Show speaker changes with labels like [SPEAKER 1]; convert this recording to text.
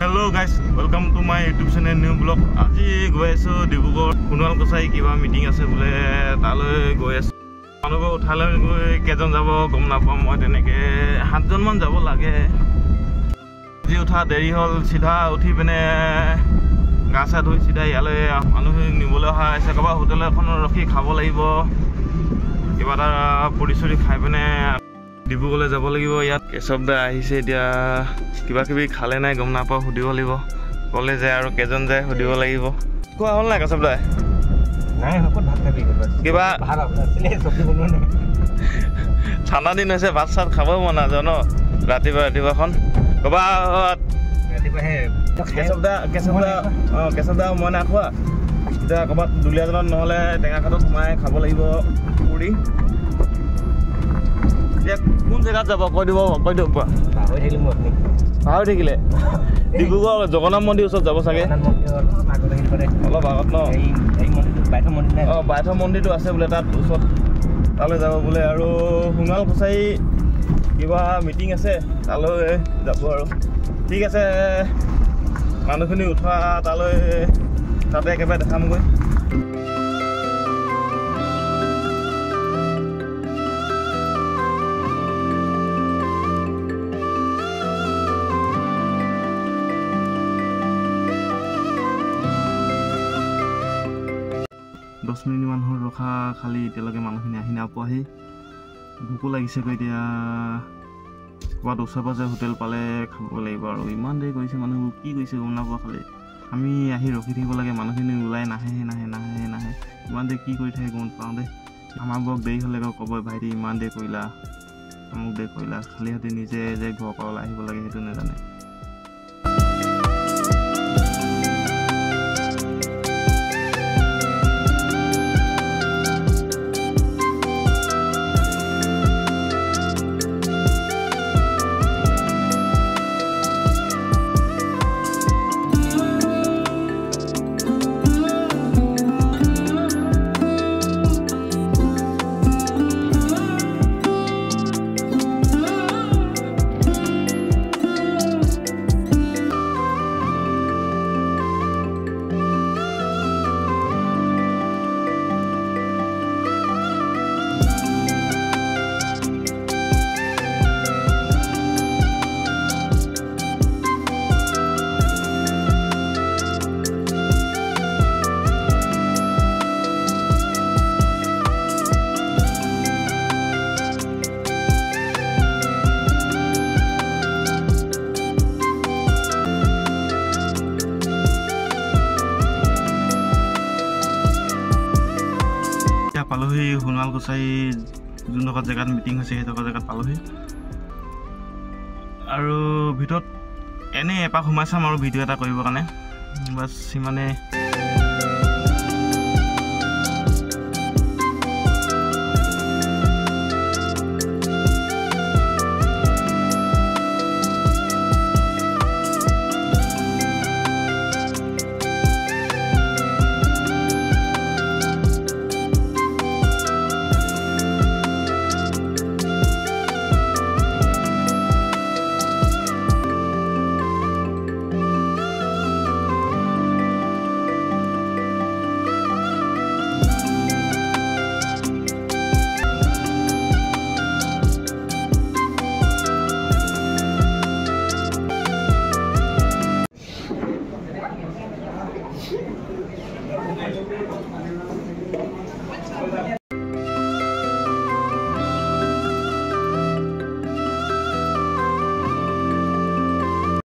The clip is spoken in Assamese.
[SPEAKER 1] Hello guys, welcome to my YouTube channel new vlog. আজি গৈ আছো ডিব্ৰুগড় সোণোৱাল কছাৰী কিবা মিটিং আছে বোলে তালৈ গৈ আছো মানুহবোৰ উঠালৈ গৈ কেজন যাব গম নাপাম মই তেনেকে 7 জন মান যাব লাগে আজি উঠা দেৰি হ'ল সিধা উঠি পিনে গাছা ধুই সিধা ইয়ালৈ মানুহ নিবলৈ অহা আছে কবা হোটেল এখন ৰখি খাব লাগিব কিবা এটা পৰিচৰি খাই পিনে ডিব্ৰুগড়লৈ যাব লাগিব ইয়াত কেশৱদা আহিছে এতিয়া কিবা কিবি খালে নাই গম নাপাওঁ সুধিব লাগিব কলে যায় আৰু কেজন যায় সুধিব লাগিব কোৱা হ'ল নাই কেশৱদা
[SPEAKER 2] নাই হকত ভাত খাবি
[SPEAKER 1] কিবা
[SPEAKER 2] ভাত আছিলে চব্জি বনোৱা নাই
[SPEAKER 1] ঠাণ্ডা দিন হৈছে ভাত চাত খাব মন নাযায় ন ৰাতিপুৱাখন কবা
[SPEAKER 2] ৰাতিপুৱা হে
[SPEAKER 1] কেশৱদা মই নাখোৱা এতিয়া ক'ৰবাত দুলীয়াজনত নহ'লে টেঙাখাটত সোমাই খাব লাগিব পুৰি এতিয়া কোন জেগাত যাব কৈ দিয়ক কোৱা পাহৰি থাকিলে ডিব্ৰুগড় জগন্নাথ মন্দিৰ ওচৰত যাব চাগে অলপ আগত ন বাইথ মন্দিৰটো আছে বোলে তাত ওচৰত তালৈ যাব বোলে আৰু সোণোৱাল কছাৰী কিবা মিটিং আছে তালৈ যাব আৰু ঠিক আছে মানুহখিনি উঠোৱা তালৈ তাতে একেবাৰে দেখামগৈ 10 মিনিট মান হ'ল ৰখা খালি এতিয়ালৈকে মানুহখিনি আহি নাপোৱাহি ভোকো লাগিছে গৈ এতিয়া ক'ৰবাত ওচৰে পাজৰে হোটেল পালে খাব লাগিব আৰু ইমান দেৰি কৰিছে মানুহবোৰ কি কৰিছে গম নাপাওঁ খালি আমি আহি ৰখি থাকিব লাগে মানুহখিনি ওলাই নাহে ইমান দেৰি কি কৰি থাকে গম পাওঁ দেই আমাৰ বৰ দেৰি হ'লে ক'ব ভাইটি ইমান দেৰি কৰিলা আমুক দেৰি কৰিলা খালি সিহঁতে নিজে যে ঘৰৰ পৰা ওলাই আহিব লাগে সেইটো নাজানে পালোহি সোণোৱাল কছাৰী যোনডোখৰ জেগাত মিটিং হৈছে সেইডোখৰ জেগাত পালোহি আৰু ভিতৰত এনেই এপাক সোমাই চাম আৰু ভিডিঅ' এটা কৰিবৰ কাৰণে বাছ সিমানে